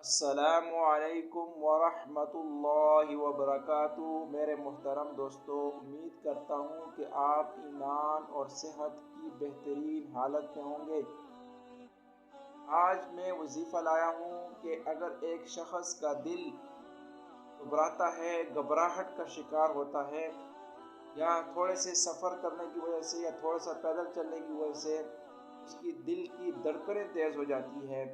السلام علیکم ورحمۃ اللہ وبرکاتہ۔ میرے محترم دوستو، امید کرتا ہوں کہ آپ ایمان اور صحت کی بہترین حالت میں ہوں گے۔ آج میں وظیفہ لایا ہوں کہ اگر ایک شخص کا دل گھبراتا ہے، گھبراہٹ کا شکار ہوتا ہے، یا تھوڑے سے سفر کرنے کی وجہ سے یا تھوڑا سا پیدل چلنے کی وجہ سے اس کی دل کی دھڑکنیں تیز ہو جاتی ہے،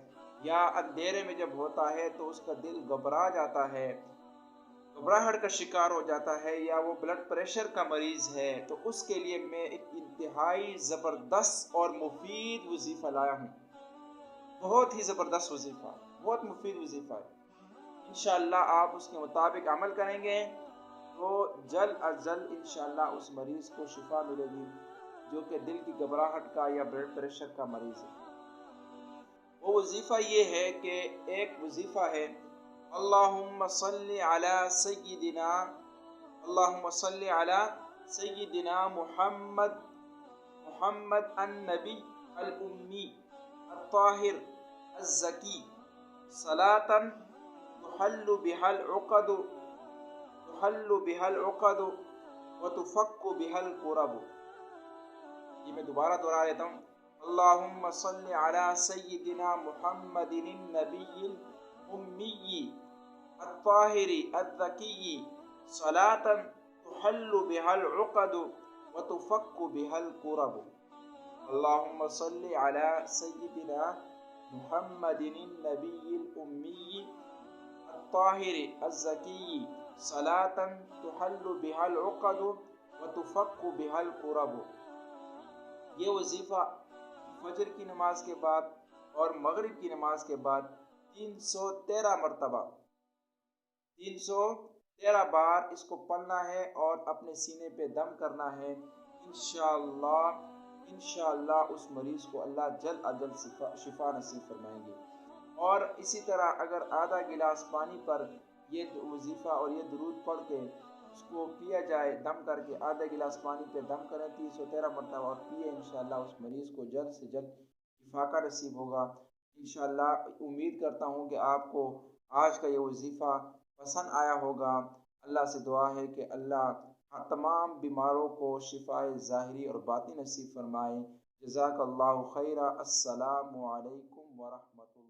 یا اندھیرے میں جب ہوتا ہے تو اس کا دل گھبرا جاتا ہے، گھبراہٹ کا شکار ہو جاتا ہے، یا وہ بلڈ پریشر کا مریض ہے، تو اس کے لیے میں ایک انتہائی زبردست اور مفید وظیفہ لایا ہوں۔ بہت ہی زبردست وظیفہ، بہت مفید وظیفہ ہے۔ انشاءاللہ آپ اس کے مطابق عمل کریں گے تو جلد از جلد انشاءاللہ اس مریض کو شفا ملے گی جو کہ دل کی گھبراہٹ کا یا بلڈ پریشر کا مریض ہے۔ وہ وظیفہ یہ ہے کہ ایک وظیفہ ہے، اللہم صلی علی سیدنا، اللہم صلی علی سیدنا محمد النبی الامی الطاہر الزکی صلاۃ تحل بها العقد وتفک بها الکرب۔ یہ میں دوبارہ دہرا لیتا ہوں، اللہم صلی علی سیدنا محمد النبی الامی الطاہر الزکی صلاۃ تحل بها العقد وتفک بها الکرب۔ اللہم صلی علی سیدنا محمد النبی الامی الطاہر الزکی صلاۃ تحل بها العقد وتفک بها الکرب۔ یہ وظیفہ فجر کی نماز کے بعد اور مغرب کی نماز کے بعد 313 مرتبہ 313 بار اس کو پڑھنا ہے اور اپنے سینے پہ دم کرنا ہے۔ انشاءاللہ اس مریض کو اللہ جلد از جلد شفا نصیب فرمائیں گے۔ اور اسی طرح اگر آدھا گلاس پانی پر یہ وظیفہ اور یہ درود پڑھ کے اس کو پیا جائے، دم کر کے آدھا گلاس پانی پہ دم کریں 313 مرتبہ اور پیے، انشاءاللہ اس مریض کو جلد سے جلد شفا کا نصیب ہوگا۔ انشاءاللہ امید کرتا ہوں کہ آپ کو آج کا یہ وظیفہ پسند آیا ہوگا۔ اللہ سے دعا ہے کہ اللہ تمام بیماروں کو شفا ظاہری اور باطنی نصیب فرمائے۔ جزاک اللہ خیرہ۔ السلام علیکم ورحمۃ اللہ۔